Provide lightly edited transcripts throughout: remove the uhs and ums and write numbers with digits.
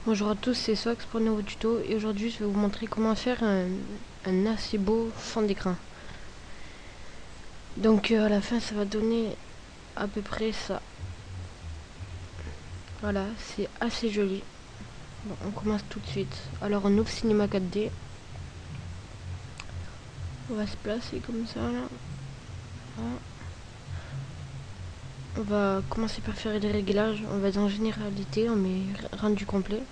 Bonjour à tous, c'est Swax pour un nouveau tuto et aujourd'hui je vais vous montrer comment faire un assez beau fond d'écran. Donc à la fin ça va donner à peu près ça. Voilà, c'est assez joli. Bon, on commence tout de suite. Alors on ouvre Cinema 4D. On va se placer comme ça là. Voilà. On va commencer par faire des réglages. On va dans généralité, on met rendu complet.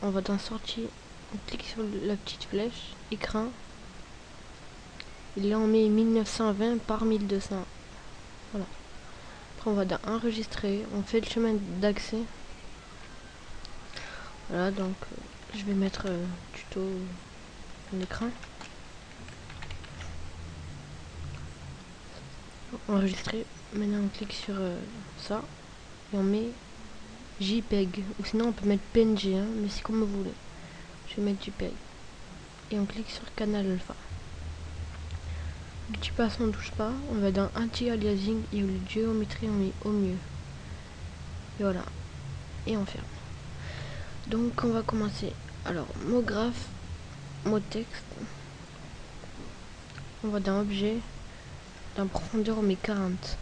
On va dans sortie, on clique sur la petite flèche, écran. Et là on met 1920 par 1200. Voilà. Après on va dans enregistrer, on fait le chemin d'accès. Voilà, donc je vais mettre tuto en écran. Enregistrer. Maintenant on clique sur ça et on met JPEG. Ou sinon on peut mettre PNG, hein, mais c'est comme vous voulez. Je vais mettre JPEG. Et on clique sur canal alpha. Le petit passe on ne touche pas. On va dans anti-aliasing et au lieu de géométrie on met au mieux. Et voilà. Et on ferme. Donc on va commencer. Alors mot graphe, mot texte. On va dans objet. Dans profondeur on met 40.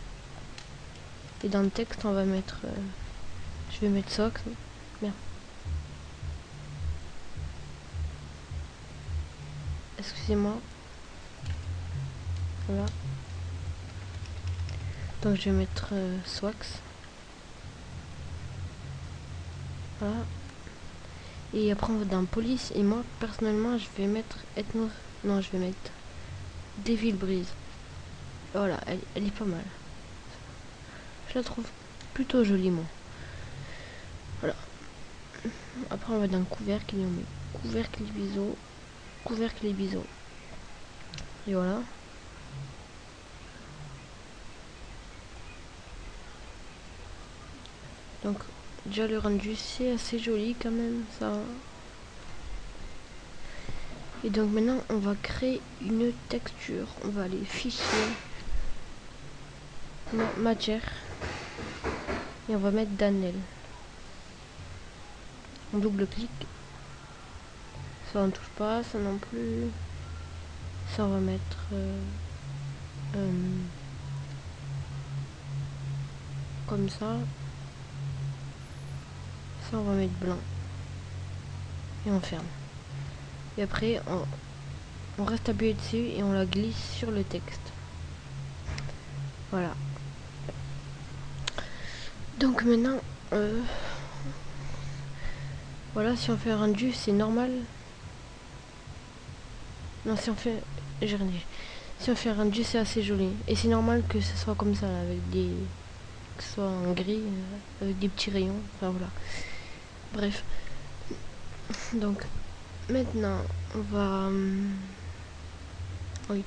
Et dans le texte on va mettre je vais mettre Swax. Bien. Excusez-moi. Voilà. Donc je vais mettre Swax. Voilà. Et après on va dans police. Et moi personnellement je vais mettre ethno. Non, je vais mettre Devil Breeze. Voilà, elle est pas mal. Je la trouve plutôt jolie moi. Voilà. Après on va dans couvercle et on met couvercle et biseau. Couvercle et biseau. Et voilà. Donc déjà le rendu c'est assez joli quand même ça. Et donc maintenant on va créer une texture. On va aller fichier, matière et on va mettre Danel. On double clic. Ça on touche pas, ça non plus. Ça on va mettre comme ça. Ça on va mettre blanc. Et on ferme. Et après on reste appuyé dessus et on la glisse sur le texte. Voilà. Donc maintenant voilà, si on fait un rendu c'est normal. Non, si on fait si on fait un rendu c'est assez joli. Et c'est normal que ce soit comme ça là, avec des que ce soit en gris avec des petits rayons. Enfin voilà. Bref. Donc maintenant on va oui,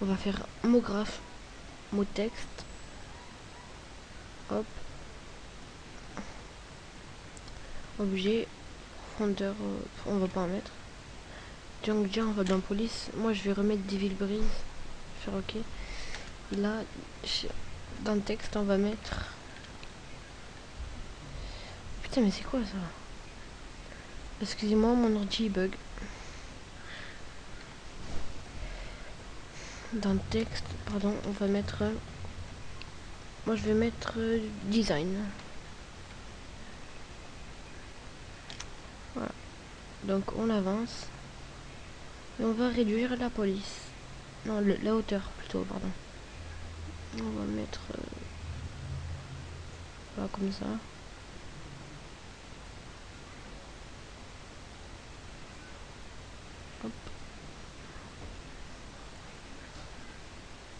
on va faire mot graphe, mot texte. Hop. Objet, profondeur, on va pas en mettre. Donc déjà on va dans police. Moi je vais remettre Devil Breeze. Faire ok. Et là, dans le texte on va mettre. Putain mais c'est quoi ça? Excusez-moi, mon ordi bug. Dans le texte, pardon, on va mettre. Moi je vais mettre design. Voilà. Donc on avance. Et on va réduire la police. Non, la hauteur plutôt, pardon. On va mettre. Voilà, comme ça. Hop.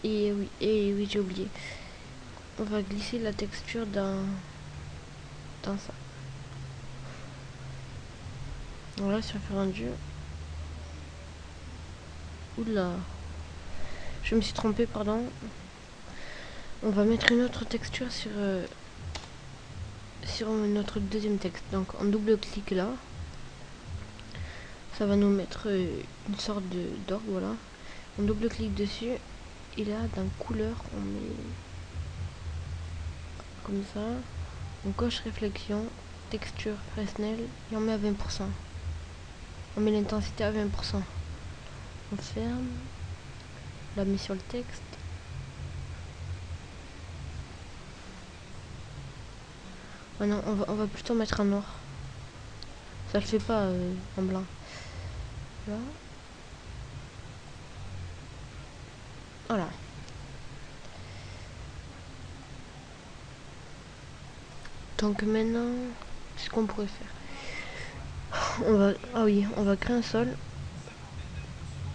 Et oui, j'ai oublié. On va glisser la texture dans ça. Voilà, sur le rendu. Oula. Je me suis trompé, pardon. On va mettre une autre texture sur notre deuxième texte. Donc on double-clique là. Ça va nous mettre une sorte d'orgue, voilà. On double-clique dessus. Et là, dans couleur, on met comme ça. On coche réflexion. texture Fresnel et on met à 20%. On met l'intensité à 20%. On ferme. On la met sur le texte. Ah non, on va plutôt mettre en noir. Ça le fait pas en blanc. Là. Voilà. Donc maintenant, ce qu'on pourrait faire. On va, ah oui, on va créer un sol.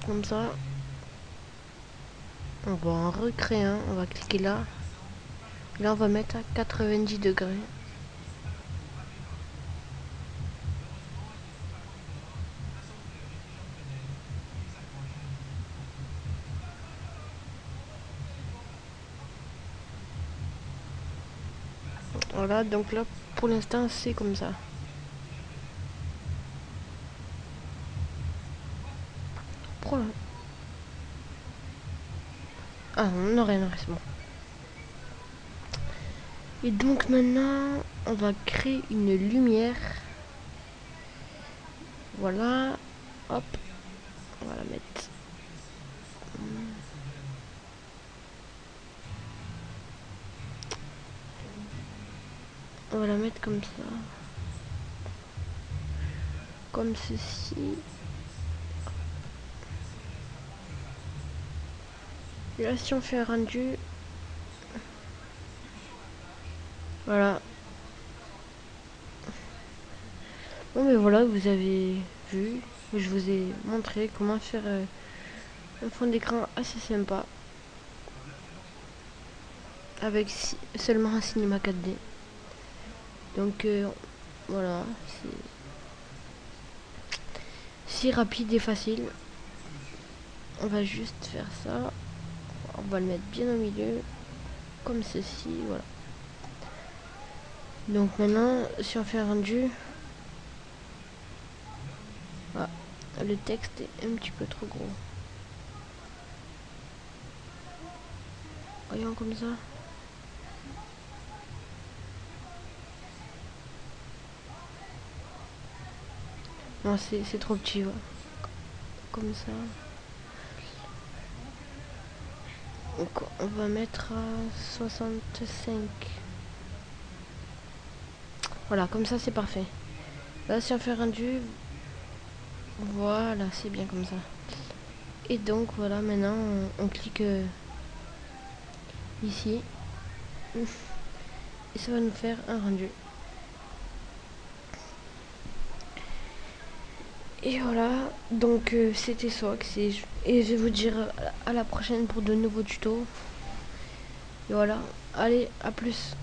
Comme ça. On va en recréer un. On va cliquer là. Là, on va mettre à 90 degrés. Voilà, donc là, pour l'instant, c'est comme ça. Ah, non, rien, c'est bon. Et donc maintenant, on va créer une lumière. Voilà. Hop. On va la mettre. On va la mettre comme ça. Comme ceci. Et là, si on fait un rendu. Voilà. Bon, mais voilà, vous avez vu. Je vous ai montré comment faire un fond d'écran assez sympa. Avec seulement un cinéma 4D. Donc, voilà. Si rapide et facile. On va juste faire ça. On va le mettre bien au milieu. Comme ceci, voilà. Donc maintenant, si on fait un rendu, voilà, le texte est un petit peu trop gros. Voyons comme ça. Non, c'est trop petit, ouais. Comme ça. Donc on va mettre à 65. Voilà, comme ça c'est parfait. Là, si on fait rendu, voilà, c'est bien comme ça. Et donc voilà, maintenant on clique ici. Et ça va nous faire un rendu. Et voilà, donc c'était Swax et je vais vous dire à la prochaine pour de nouveaux tutos. Et voilà, allez, à plus.